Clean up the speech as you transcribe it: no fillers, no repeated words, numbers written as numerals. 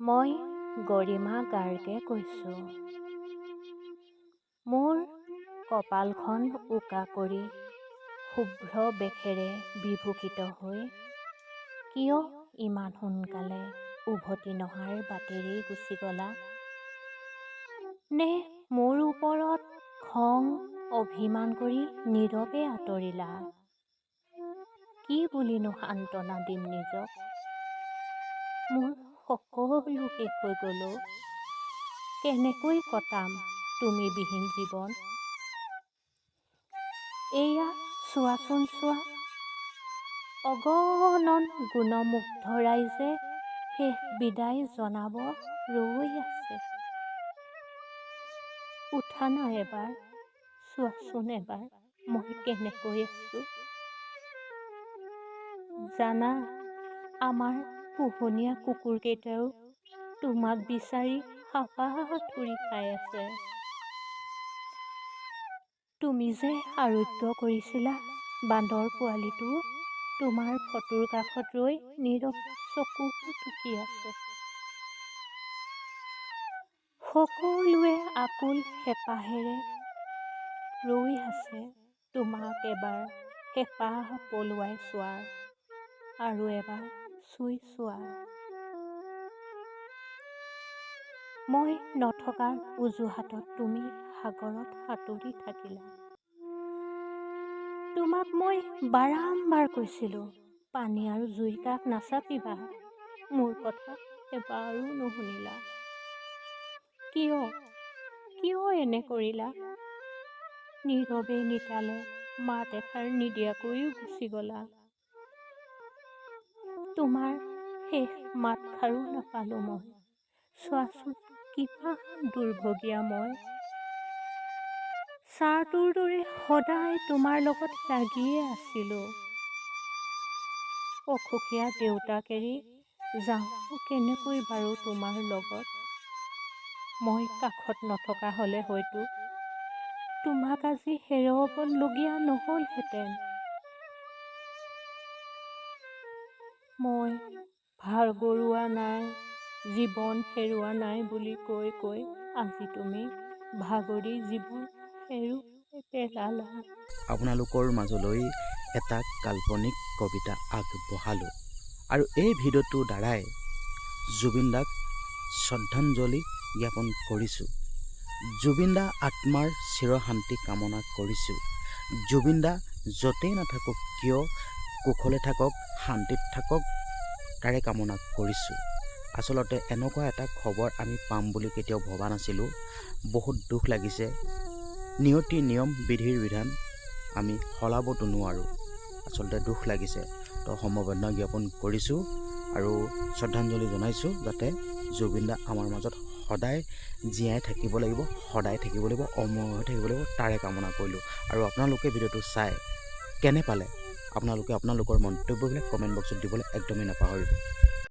মই গৰিমা গাৰ্গে কৈছোঁ। মোৰ কপালখন উকা কৰি শুভ্ৰ বেশেৰে বিভূষিত হৈ কিয় ইমান সোনকালে উভতি নহাৰ বাটেৰেই গুচি গলা? নে মোৰ ওপৰত খং অভিমান কৰি নীৰৱে আঁতৰিলা? কি বুলিনো সান্তনা দিম নিজক? মোৰ সকলো শেষ হৈ গ'ল। কেনেকৈ কটাম তুমি বিহীন জীৱন? এয়া চোৱাচোন চোৱা, অগণন গুণমুগ্ধ ৰাইজে শেষ বিদায় জনাব ৰৈ আছে। উঠা না এবাৰ, চোৱাচোন এবাৰ মই কেনেকৈ আছোঁ। জানা, আমাৰ পোহনীয়া কুকুৰকেইটাও তোমাক বিচাৰি হাপাথুৰি খাই আছে। তুমি যে আৰোগ্য কৰিছিলা বান্দৰ পোৱালিটো তোমাৰ ফটোৰ কাষত ৰৈ নীৰৱ চকু টুকি আছে। সকলোৱে আকুল হেঁপাহেৰে ৰৈ আছে তোমাক এবাৰ হেঁপাহ পলুৱাই চোৱাৰ, আৰু এবাৰ চুই চোৱাৰ। মই নথকাৰ অজুহাতত তুমি সাগৰত সাঁতুৰি থাকিলা। তোমাক মই বাৰম্বাৰ কৈছিলোঁ, পানী আৰু জুইৰ কাষ নাচাপিবা। মোৰ কথা এবাৰো নুশুনিলা। কিয় এনে কৰিলা? নীৰৱে নিতালে মাত এষাৰ নিদিয়াকৈও গুচি গলা। তোমাৰ শেষ মাতষাৰো নাপালোঁ মই। চোৱাচোন কিমান দুৰ্ভগীয়া মই। ছাৰটোৰ দৰে সদায় তোমাৰ লগত লাগিয়ে আছিলোঁ। অসুখীয়া দেউতাক এৰি যাওঁ কেনেকৈ বাৰু তোমাৰ লগত? মই কাষত নথকা হ'লে হয়তো তোমাক আজি হেৰুৱাবলগীয়া নহ'লহেঁতেন। মই ভাগৰুৱা নাই, জীৱন হেৰুওৱা নাই বুলি কৈ আজি তুমি ভাগৰি জীৱন হেৰুৱাই পেলালা। আপোনালোকৰ মাজলৈ এটা কাল্পনিক কবিতা আগবঢ়ালোঁ, আৰু এই ভিডিঅ'টোৰ দ্বাৰাই জুবিন দাক শ্ৰদ্ধাঞ্জলি জ্ঞাপন কৰিছোঁ। জুবিন দা আত্মাৰ চিৰশান্তি কামনা কৰিছোঁ। জুবিন দা য'তেই নাথাকক কিয় কুশলে থাকক, শান্তিত থাকক, তাৰে কামনা কৰিছোঁ। আচলতে এনেকুৱা এটা খবৰ আমি পাম বুলি কেতিয়াও ভবা নাছিলোঁ। বহুত দুখ লাগিছে। নিয়তি নিয়ম বিধিৰ বিধান আমি সলাবতো নোৱাৰোঁ। আচলতে দুখ লাগিছে। তো সমবেদনা জ্ঞাপন কৰিছোঁ আৰু শ্ৰদ্ধাঞ্জলি জনাইছোঁ, যাতে জুবিন দা আমাৰ মাজত সদায় জীয়াই থাকিব লাগিব, সদায় থাকিব লাগিব, অমৰ হৈ থাকিব লাগিব, তাৰে কামনা কৰিলোঁ। আৰু আপোনালোকে ভিডিঅ'টো চাই কেনে পালে আপোনালোকে আপোনালোকৰ মন্তব্যবিলাক কমেণ্ট বক্সত দিবলৈ একদমেই নাপাহৰিব।